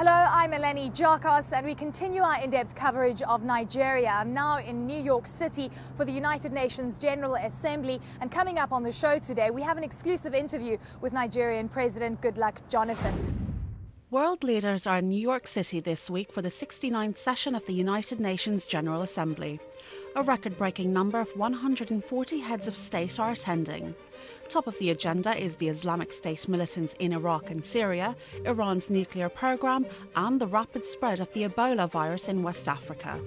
Hello, I'm Eleni Jarkas, and we continue our in-depth coverage of Nigeria. I'm now in New York City for the United Nations General Assembly, and coming up on the show today, we have an exclusive interview with Nigerian President Goodluck Jonathan. World leaders are in New York City this week for the 69th session of the United Nations General Assembly. A record-breaking number of 140 heads of state are attending. Top of the agenda is the Islamic State militants in Iraq and Syria, Iran's nuclear program, and the rapid spread of the Ebola virus in West Africa.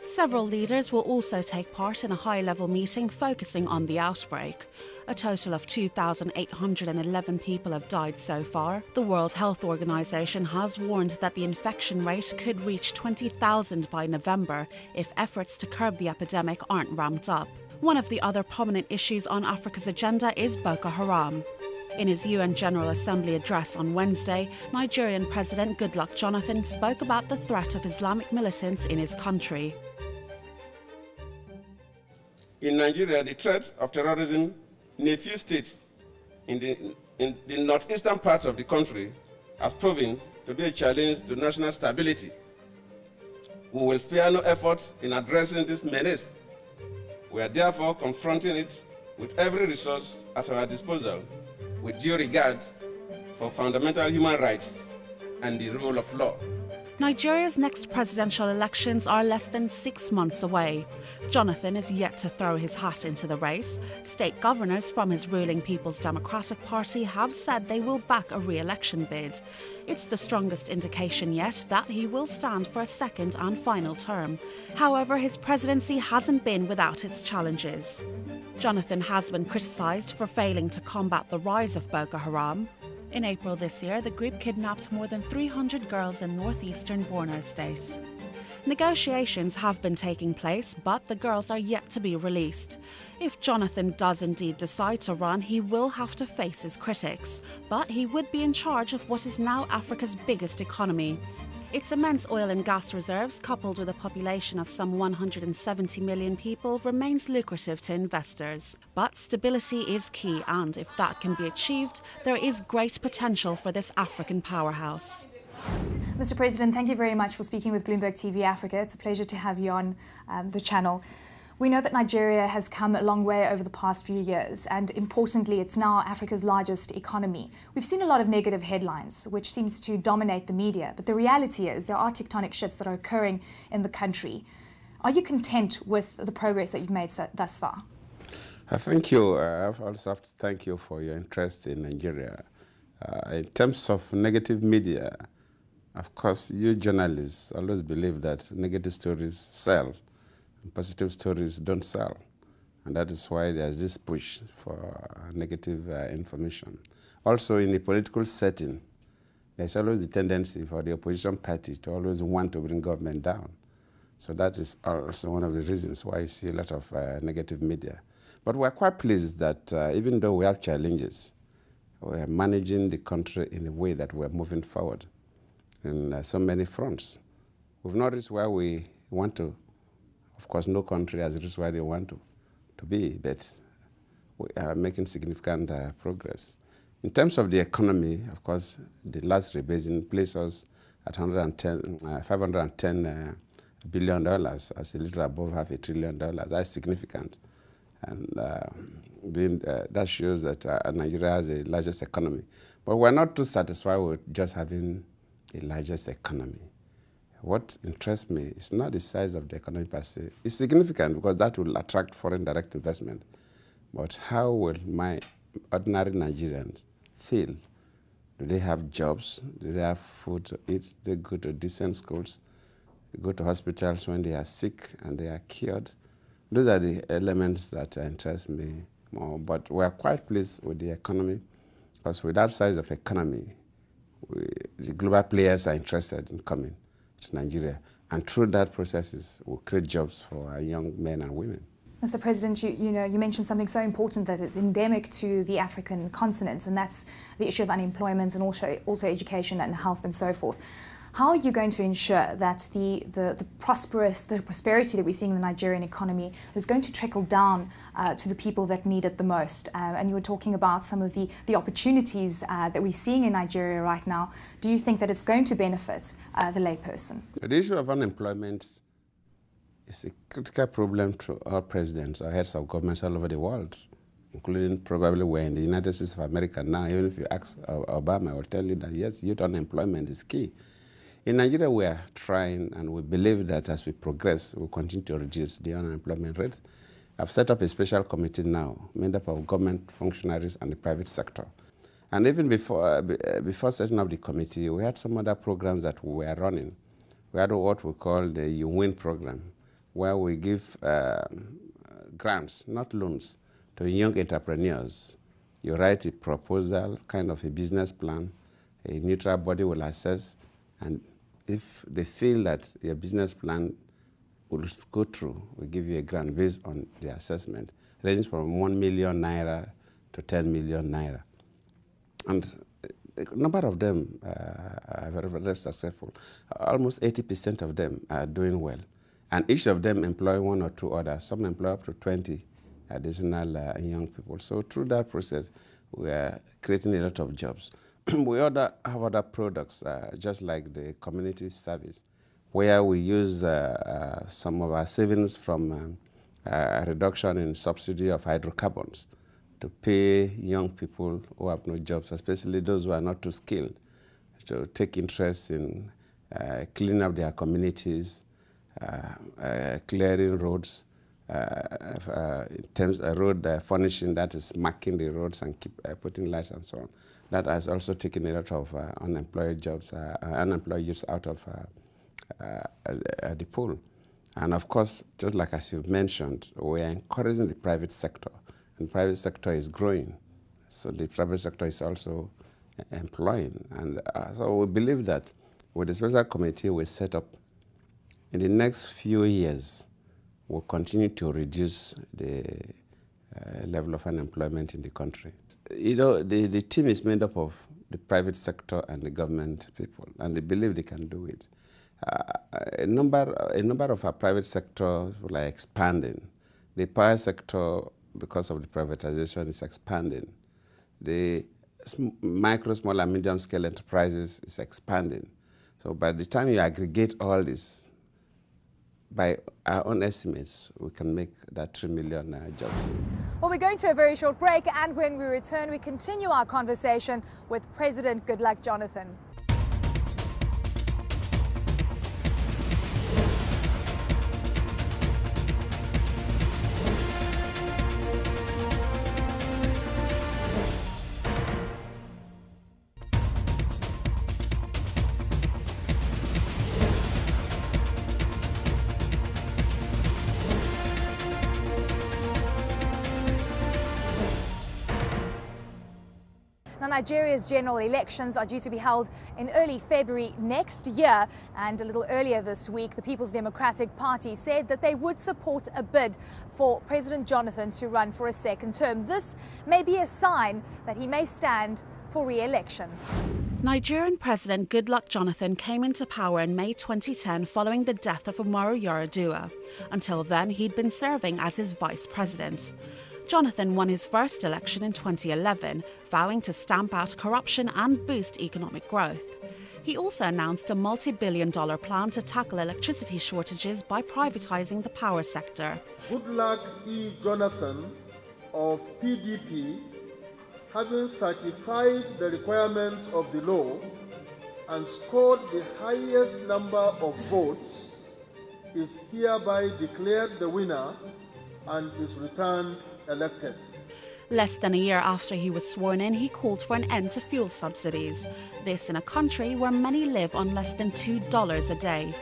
Several leaders will also take part in a high-level meeting focusing on the outbreak. A total of 2,811 people have died so far. The World Health Organization has warned that the infection rate could reach 20,000 by November if efforts to curb the epidemic aren't ramped up. One of the other prominent issues on Africa's agenda is Boko Haram. In his UN General Assembly address on Wednesday, Nigerian President Goodluck Jonathan spoke about the threat of Islamic militants in his country. In Nigeria, the threat of terrorism in a few states in the northeastern part of the country has proven to be a challenge to national stability. We will spare no effort in addressing this menace. We are therefore confronting it with every resource at our disposal, with due regard for fundamental human rights and the rule of law. Nigeria's next presidential elections are less than 6 months away. Jonathan is yet to throw his hat into the race. State governors from his ruling People's Democratic Party have said they will back a re-election bid. It's the strongest indication yet that he will stand for a second and final term. However, his presidency hasn't been without its challenges. Jonathan has been criticised for failing to combat the rise of Boko Haram. In April this year, the group kidnapped more than 300 girls in northeastern Borno State. Negotiations have been taking place, but the girls are yet to be released. If Jonathan does indeed decide to run, he will have to face his critics, but he would be in charge of what is now Africa's biggest economy. Its immense oil and gas reserves, coupled with a population of some 170 million people, remains lucrative to investors. But stability is key, and if that can be achieved, there is great potential for this African powerhouse. Mr. President, thank you very much for speaking with Bloomberg TV Africa. It's a pleasure to have you on the channel. We know that Nigeria has come a long way over the past few years, and importantly, it's now Africa's largest economy. We've seen a lot of negative headlines, which seems to dominate the media, but the reality is there are tectonic shifts that are occurring in the country. Are you content with the progress that you've made thus far? Thank you. I also have to thank you for your interest in Nigeria. In terms of negative media, of course, you journalists always believe that negative stories sell. Positive stories don't sell, and that is why there's this push for negative information. Also, in a political setting, there's always the tendency for the opposition party to always want to bring government down. So that is also one of the reasons why you see a lot of negative media. But we're quite pleased that even though we have challenges, we are managing the country in a way that we're moving forward in so many fronts. We've not reached where we want to. Of course, no country has reached where they want to be, but we are making significant progress. In terms of the economy, of course, the last rebasing placed us at $510 billion, as a little above $500 billion. That's significant. And that shows that Nigeria has the largest economy. But we're not too satisfied with just having the largest economy. What interests me is not the size of the economy per se. It's significant because that will attract foreign direct investment. But how will my ordinary Nigerians feel? Do they have jobs? Do they have food to eat? Do they go to decent schools? They go to hospitals when they are sick and they are cured? Those are the elements that interest me more. But we are quite pleased with the economy because with that size of economy, the global players are interested in coming to Nigeria, and through that process will create jobs for our young men and women. Mr. President, you mentioned something so important that it's endemic to the African continent, and that's the issue of unemployment and also education and health and so forth. How are you going to ensure that the prosperity that we're seeing in the Nigerian economy is going to trickle down to the people that need it the most. And you were talking about some of the opportunities that we're seeing in Nigeria right now. Do you think that it's going to benefit the layperson? The issue of unemployment is a critical problem to all presidents or heads of governments all over the world, including probably we're in the United States of America now. Even if you ask Obama, I will tell you that yes, youth unemployment is key. In Nigeria, we are trying, and we believe that as we progress, we'll continue to reduce the unemployment rate. I've set up a special committee now, made up of government functionaries and the private sector. And even before setting up the committee, we had some other programs that we were running. We had what we call the You Win program, where we give grants, not loans, to young entrepreneurs. You write a proposal, kind of a business plan, a neutral body will assess, and if they feel that your business plan will go through, we give you a grant based on the assessment, ranging from 1 million naira to 10 million naira. And a number of them are very successful. Almost 80% of them are doing well. And each of them employ one or two others. Some employ up to 20 additional young people. So through that process, we are creating a lot of jobs. We have other products, just like the community service, where we use some of our savings from a reduction in subsidy of hydrocarbons to pay young people who have no jobs, especially those who are not too skilled, to take interest in cleaning up their communities, clearing roads, in terms of road furnishing, that is marking the roads and keep putting lights and so on. That has also taken a lot of unemployed jobs, unemployed youths out of the pool. And of course, just like as you've mentioned, we are encouraging the private sector, and the private sector is growing. So the private sector is also employing. And so we believe that with the special committee we set up, in the next few years, we'll continue to reduce the level of unemployment in the country. You know, the team is made up of the private sector and the government people, and they believe they can do it. A number of our private sectors are expanding. The power sector, because of the privatization, is expanding. The micro, small, and medium-scale enterprises is expanding. So by the time you aggregate all this, by our own estimates, we can make that 3 million jobs. Well, we're going to a very short break, and when we return, we continue our conversation with President Goodluck Jonathan. Now, Nigeria's general elections are due to be held in early February next year, and a little earlier this week, the People's Democratic Party said that they would support a bid for President Jonathan to run for a second term. This may be a sign that he may stand for re-election. Nigerian President Goodluck Jonathan came into power in May 2010 following the death of Umaru Yar'Adua. Until then, he'd been serving as his vice president. Jonathan won his first election in 2011, vowing to stamp out corruption and boost economic growth. He also announced a multi-billion-dollar plan to tackle electricity shortages by privatizing the power sector. Goodluck Jonathan of PDP, having certified the requirements of the law and scored the highest number of votes, is hereby declared the winner and is returned elected. Less than a year after he was sworn in, he called for an end to fuel subsidies. This in a country where many live on less than $2 a day.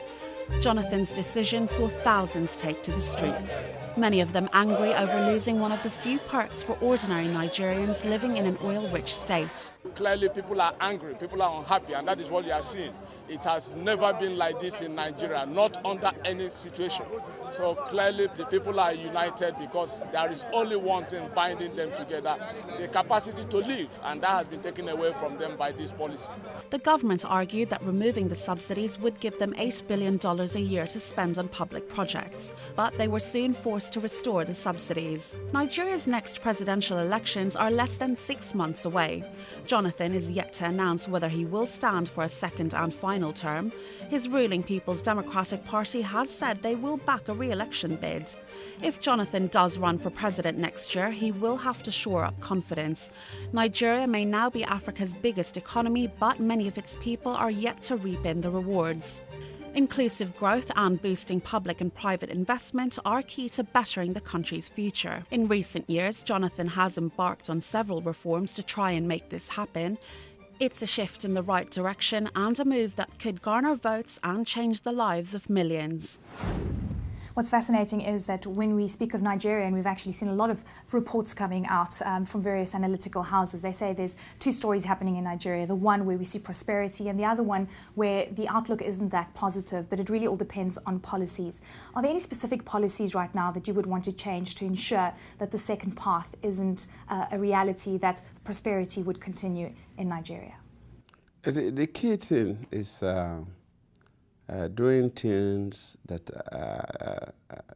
Jonathan's decision saw thousands take to the streets, many of them angry over losing one of the few perks for ordinary Nigerians living in an oil-rich state. Clearly, people are angry, people are unhappy, and that is what you are seeing. It has never been like this in Nigeria, not under any situation. So clearly, the people are united because there is only one thing binding them together, the capacity to live, and that has been taken away from them by this policy. The government argued that removing the subsidies would give them $8 billion a year to spend on public projects, but they were soon forced measures to restore the subsidies. Nigeria's next presidential elections are less than 6 months away. Jonathan is yet to announce whether he will stand for a second and final term. His ruling People's Democratic Party has said they will back a re-election bid. If Jonathan does run for president next year, he will have to shore up confidence. Nigeria may now be Africa's biggest economy, but many of its people are yet to reap in the rewards. Inclusive growth and boosting public and private investment are key to bettering the country's future. In recent years, Jonathan has embarked on several reforms to try and make this happen. It's a shift in the right direction and a move that could garner votes and change the lives of millions. What's fascinating is that when we speak of Nigeria, and we've actually seen a lot of reports coming out from various analytical houses, they say there's two stories happening in Nigeria. The one where we see prosperity and the other one where the outlook isn't that positive, but it really all depends on policies. Are there any specific policies right now that you would want to change to ensure that the second path isn't a reality, that prosperity would continue in Nigeria? The key thing is doing things that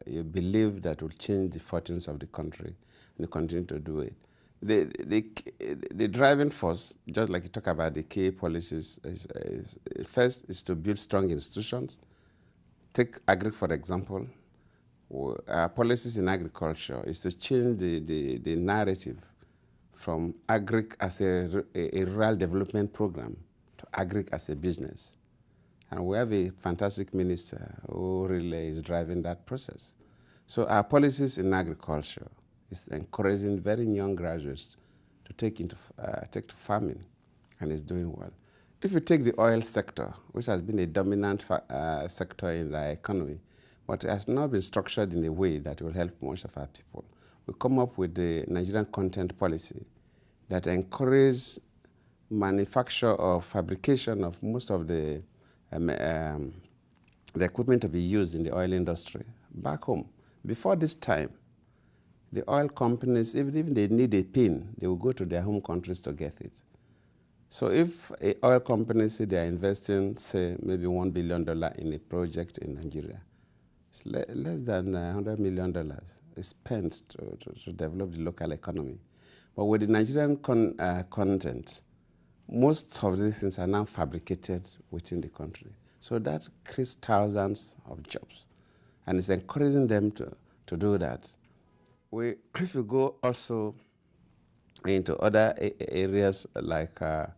you believe that will change the fortunes of the country, and you continue to do it. The driving force, just like you talk about the key policies, first is to build strong institutions. Take agri, for example. Policies in agriculture is to change the narrative from agri as a rural development program to agri as a business. And we have a fantastic minister who really is driving that process. So our policies in agriculture is encouraging very young graduates to take to farming, and is doing well. If you take the oil sector, which has been a dominant sector in the economy, but it has not been structured in a way that will help most of our people, we come up with the Nigerian content policy that encourages manufacture or fabrication of most of the equipment to be used in the oil industry back home. Before this time, the oil companies, even if they need a pin, they will go to their home countries to get it. So if an oil company say they are investing, say, maybe $1 billion in a project in Nigeria, it's less than $100 million is spent to develop the local economy. But with the Nigerian content, most of these things are now fabricated within the country. So that creates thousands of jobs, and it's encouraging them to do that. If you go also into other areas like the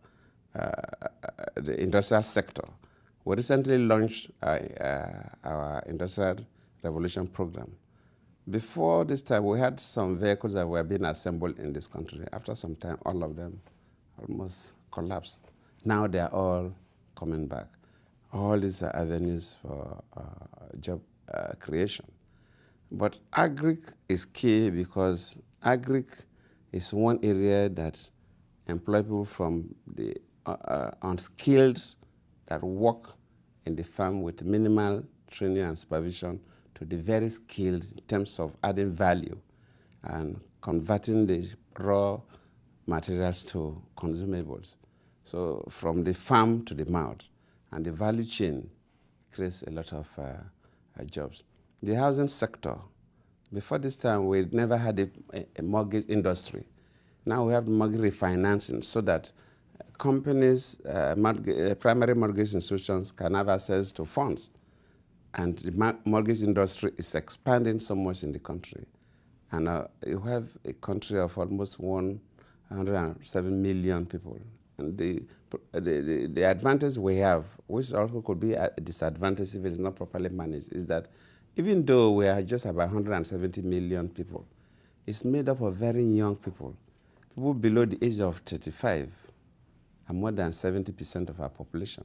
industrial sector, we recently launched our Industrial Revolution program. Before this time, we had some vehicles that were being assembled in this country. After some time, all of them almost collapsed. Now they are all coming back. All these are avenues for job creation. But agri is key because agri is one area that employs people from the unskilled that work in the farm with minimal training and supervision to the very skilled in terms of adding value and converting the raw materials to consumables. So from the farm to the mouth, and the value chain creates a lot of jobs. The housing sector, before this time, we never had a mortgage industry. Now we have mortgage refinancing so that companies, primary mortgage institutions can have access to funds. And the mortgage industry is expanding so much in the country. And you have a country of almost 107 million people. And the advantage we have, which also could be a disadvantage if it is not properly managed, is that even though we are just about 170 million people, it's made up of very young people. People below the age of 35 are more than 70% of our population.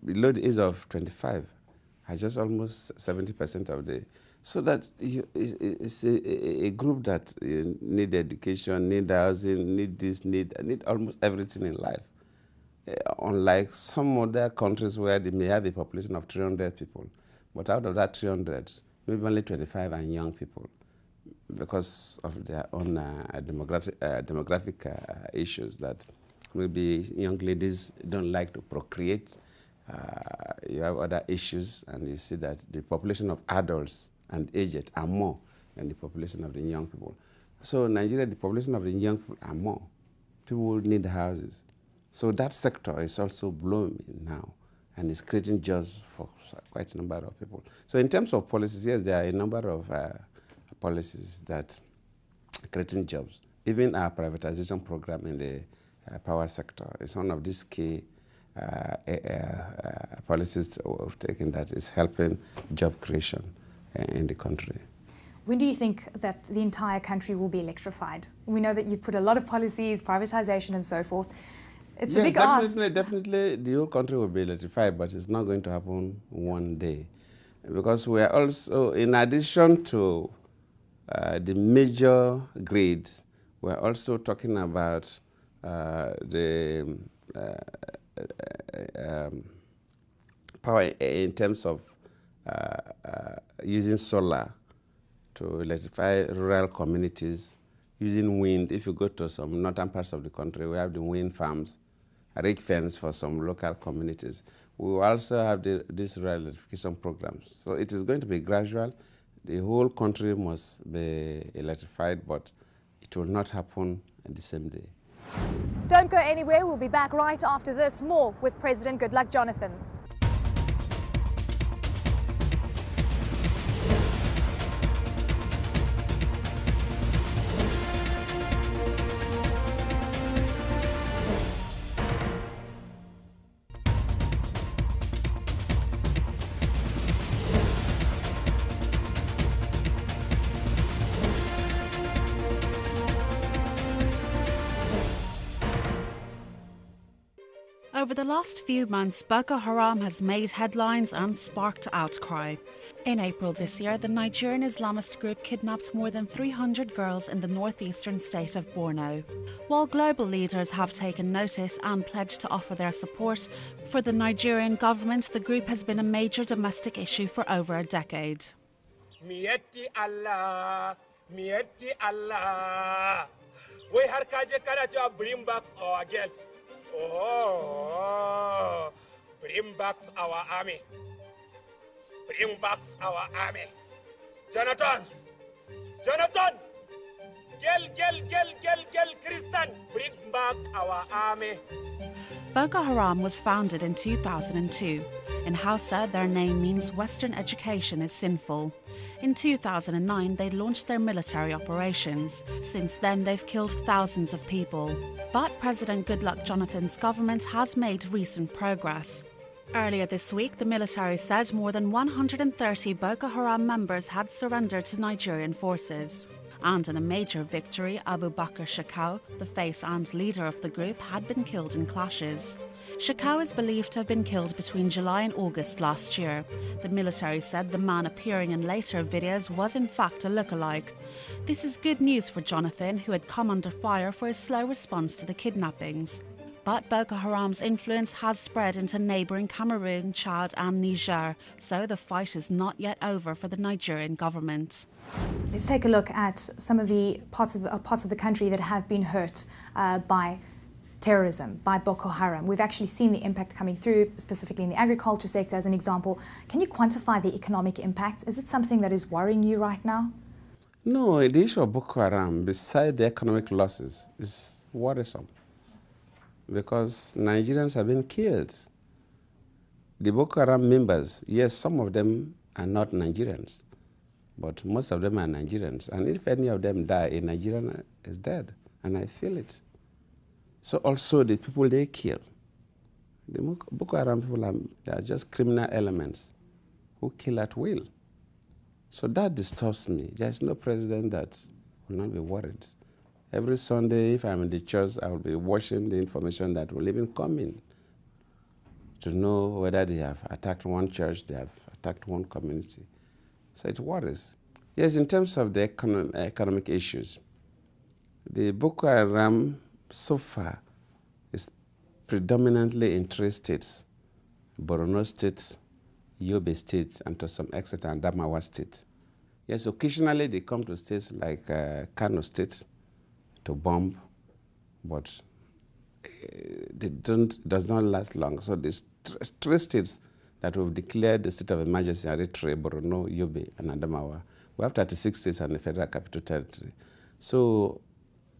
Below the age of 25 are just almost 70% of the... So that it's a group that need education, need housing, need this, need almost everything in life. Unlike some other countries where they may have a population of 300 people, but out of that 300, maybe only 25 are young people because of their own demographic issues, that maybe young ladies don't like to procreate. You have other issues, and you see that the population of adults and aged are more than the population of the young people. So Nigeria, the population of the young people are more. People need houses. So that sector is also blooming now and is creating jobs for quite a number of people. So in terms of policies, yes, there are a number of policies that are creating jobs. Even our privatization program in the power sector is one of these key policies we've taken that is helping job creation in the country. When do you think that the entire country will be electrified? We know that you've put a lot of policies, privatization and so forth. It's a big ask. Definitely the whole country will be electrified, but it's not going to happen one day. Because we are also, in addition to the major grids, we're also talking about the power in terms of using solar to electrify rural communities, using wind. If you go to some northern parts of the country, we have the wind farms, rig fence for some local communities. We will also have these rural electrification programs. So it is going to be gradual. The whole country must be electrified, but it will not happen the same day. Don't go anywhere. We'll be back right after this. More with President Goodluck Jonathan. Over the last few months, Boko Haram has made headlines and sparked outcry. In April this year, the Nigerian Islamist group kidnapped more than 300 girls in the northeastern state of Borno. While global leaders have taken notice and pledged to offer their support, for the Nigerian government, the group has been a major domestic issue for over a decade. Mietti Allah, Mietti Allah. We har kaje kana to bring back our girls. Oh, bring back our army. Bring back our army. Jonathan! Girl, Christian, bring back our army. Boko Haram was founded in 2002. In Hausa, their name means Western education is sinful. In 2009, they launched their military operations. Since then, they've killed thousands of people. But President Goodluck Jonathan's government has made recent progress. Earlier this week, the military said more than 130 Boko Haram members had surrendered to Nigerian forces. And in a major victory, Abu Bakr Shekau, the face and leader of the group, had been killed in clashes. Shekau is believed to have been killed between July and August last year. The military said the man appearing in later videos was in fact a lookalike. This is good news for Jonathan, who had come under fire for his slow response to the kidnappings. But Boko Haram's influence has spread into neighbouring Cameroon, Chad and Niger, so the fight is not yet over for the Nigerian government. Let's take a look at some of the parts of the country that have been hurt by terrorism, by Boko Haram. We've actually seen the impact coming through, specifically in the agriculture sector as an example. Can you quantify the economic impact? Is it something that is worrying you right now? No, the issue of Boko Haram, beside the economic losses, is worrisome. Because Nigerians have been killed. The Boko Haram members, yes, some of them are not Nigerians, but most of them are Nigerians. And if any of them die, a Nigerian is dead, and I feel it. So also the people they kill. The Boko Haram people are just criminal elements who kill at will. So that disturbs me. There's no president that will not be worried. Every Sunday, if I'm in the church, I will be watching the information that will even come in to know whether they have attacked one church, they have attacked one community. So it worries. Yes, in terms of the economic issues, the Boko Haram so far is predominantly in three states: Borno State, Yobe State, and to some extent Adamawa State. Yes, occasionally they come to states like Kano State to bomb, but it does not last long. So these three states that we've declared the state of emergency in Eritrea, Borno, Yobe, and Adamawa. We have 36 states and the Federal Capital Territory. So,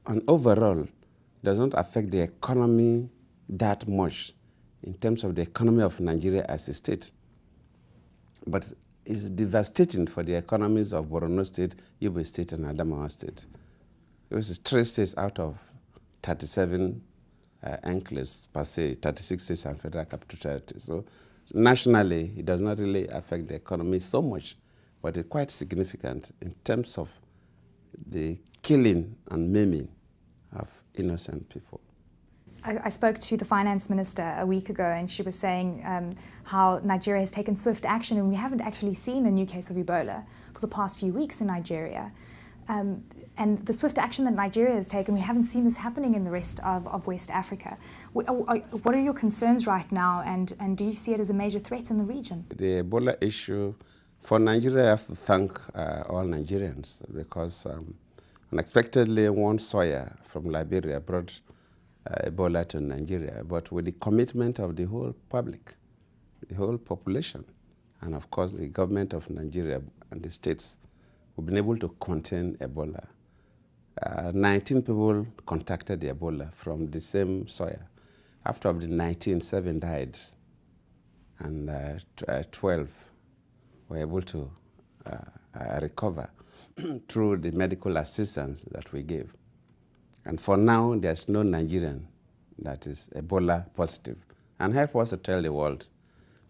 on overall, it does not affect the economy that much in terms of the economy of Nigeria as a state. But it's devastating for the economies of Borno State, Yobe State, and Adamawa State. It was 3 states out of 37 enclaves per se, 36 states and Federal Capital Territory. So nationally, it does not really affect the economy so much, but it's quite significant in terms of the killing and maiming of innocent people. I spoke to the finance minister a week ago, and she was saying how Nigeria has taken swift action, and we haven't actually seen a new case of Ebola for the past few weeks in Nigeria. And the swift action that Nigeria has taken, we haven't seen this happening in the rest of West Africa. What are your concerns right now, and do you see it as a major threat in the region? The Ebola issue, for Nigeria, I have to thank all Nigerians, because unexpectedly one sawyer from Liberia brought Ebola to Nigeria, but with the commitment of the whole public, the whole population, and of course the government of Nigeria and the states, we've been able to contain Ebola. 19 people contacted the Ebola from the same soil. After of the 19, 7 died, and 12 were able to recover through the medical assistance that we gave. And for now, there's no Nigerian that is Ebola positive. And help us to tell the world,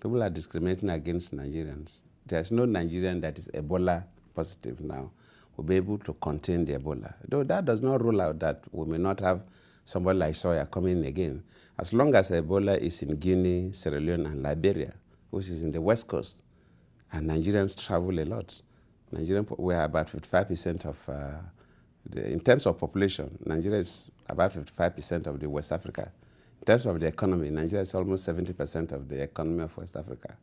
people are discriminating against Nigerians. There's no Nigerian that is Ebola positive now. We'll be able to contain the Ebola. Though that does not rule out that we may not have somebody like Sawyer coming again. As long as Ebola is in Guinea, Sierra Leone, and Liberia, which is in the West Coast, and Nigerians travel a lot. We are about 55% of in terms of population, Nigeria is about 55% of the West Africa. In terms of the economy, Nigeria is almost 70% of the economy of West Africa.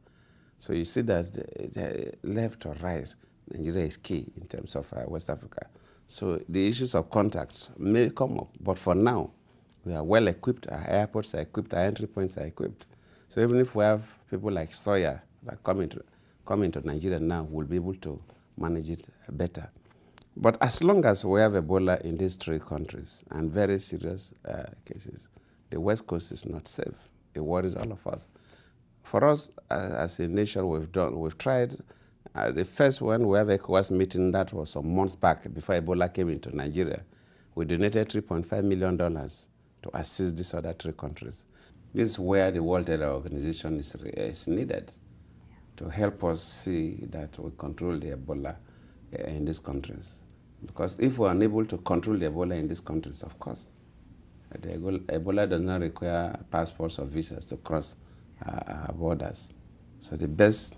So you see that the left or right, Nigeria is key in terms of West Africa. So the issues of contact may come up, but for now, we are well equipped, our airports are equipped, our entry points are equipped. So even if we have people like Sawyer that come into Nigeria now, we'll be able to manage it better. But as long as we have Ebola in these 3 countries and very serious cases, the West Coast is not safe. It worries all of us. For us, as a nation, we've tried. The first one, we have a ECOWAS meeting that was some months back before Ebola came into Nigeria. We donated $3.5 million to assist these other 3 countries. This is where the World Health Organization is needed to help us see that we control the Ebola in these countries. Because if we are unable to control the Ebola in these countries, of course, the Ebola does not require passports or visas to cross our borders. So the best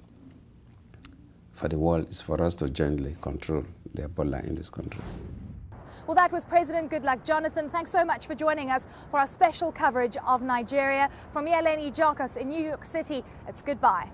for the world is for us to jointly control the Ebola in these countries. Well, that was President Goodluck Jonathan. Thanks so much for joining us for our special coverage of Nigeria. From Yeleni Jokos in New York City, it's goodbye.